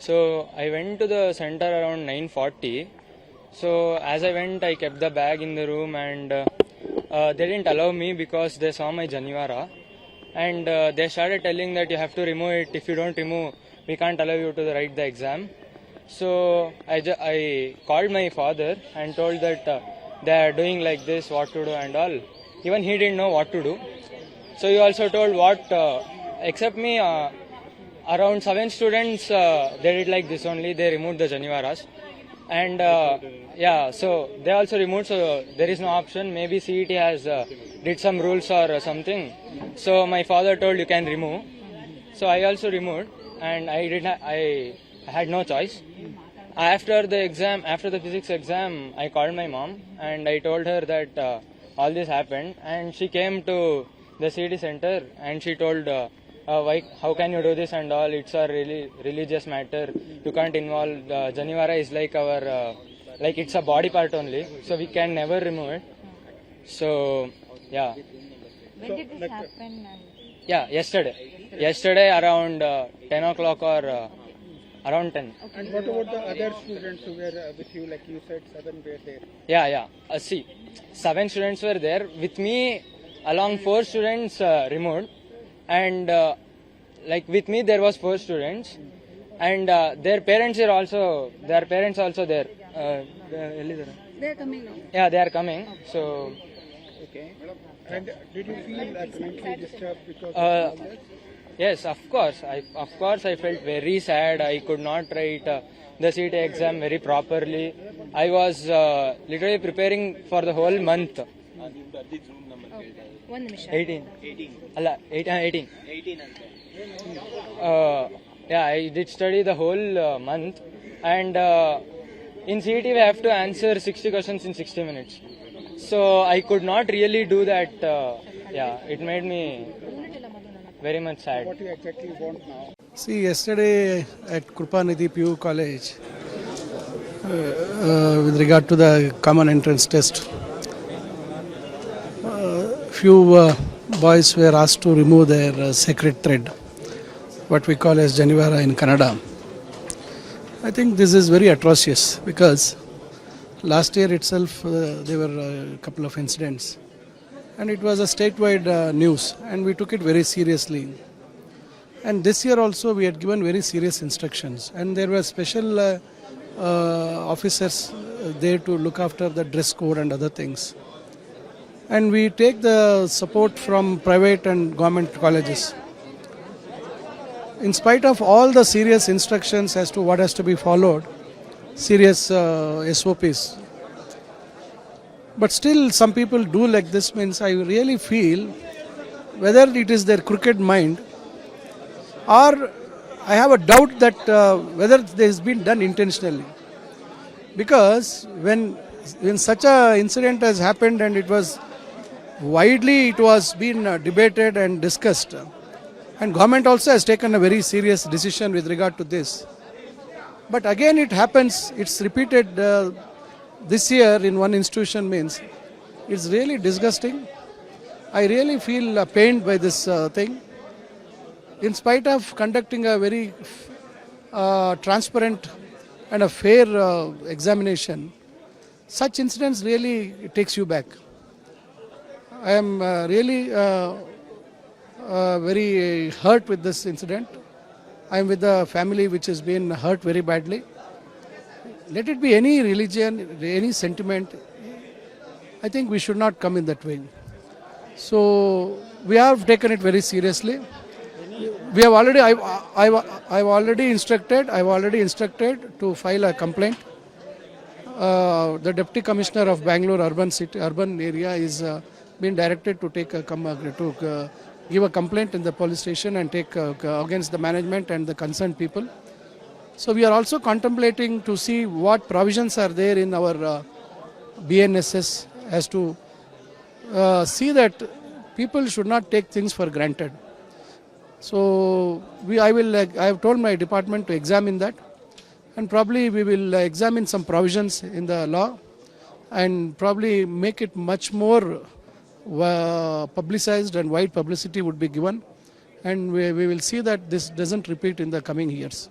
So I went to the center around 9:40. So as I went, I kept the bag in the room, and they didn't allow me because they saw my Janivara, and they started telling that you have to remove it. If you don't remove, we can't allow you to write the exam. So I called my father and told that they are doing like this, what to do and all. Even he didn't know what to do. So he also told what, except me, around 7 students, they did like this only. They removed the Janivaras. And yeah, so they also removed, so there is no option. Maybe CET has did some rules or something. So my father told you can remove. So I also removed, and I had no choice. After the exam, after the physics exam, I called my mom and I told her that all this happened, and she came to the CET center and she told why, how can you do this and all, it's a really religious matter, you can't involve, Janivara is like our, like it's a body part only, so we can never remove it. So yeah. When did this happen? Yeah, yesterday around 10 o'clock or around 10. Okay. And what about the other students who were with you, like you said 7 were there? Yeah. See, 7 students were there. With me, along 4 students removed. And like with me, there was 4 students. And their parents are also there. They are coming now. Yeah, they are coming. So. Okay. And did you feel mentally disturbed because of this? Yes, of course. I felt very sad. I could not write the CET exam very properly. I was literally preparing for the whole month. 18. Allah, 18. Yeah, I did study the whole month. And in CET we have to answer 60 questions in 60 minutes. So I could not really do that. Yeah, it made me very much sad. What do you exactly want now? See, yesterday at Krupanidhi PU College, with regard to the common entrance test, few boys were asked to remove their sacred thread, what we call as Janivara in Kannada. I think this is very atrocious because last year itself there were a couple of incidents. And it was a statewide news, and we took it very seriously. And this year also we had given very serious instructions, and there were special officers there to look after the dress code and other things. And we take the support from private and government colleges. In spite of all the serious instructions as to what has to be followed, serious SOPs, but still some people do like this, means I really feel whether it is their crooked mind or I have a doubt that whether this has been done intentionally. Because when such a incident has happened and it was been debated and discussed, and government also has taken a very serious decision with regard to this. But again it happens, it's repeated this year in one institution, means it's really disgusting. I really feel pained by this thing. In spite of conducting a very transparent and a fair examination, such incidents really takes you back. I am really very hurt with this incident. I am with the family which has been hurt very badly. Let it be any religion, any sentiment, I think we should not come in that way. So we have taken it very seriously. We have already, I've already instructed to file a complaint. The Deputy Commissioner of Bangalore urban area is being directed to take give a complaint in the police station and take against the management and the concerned people. So we are also contemplating to see what provisions are there in our BNSS as to see that people should not take things for granted. So I have told my department to examine that, and probably we will examine some provisions in the law and probably make it much more publicized, and wide publicity would be given, and we will see that this doesn't repeat in the coming years.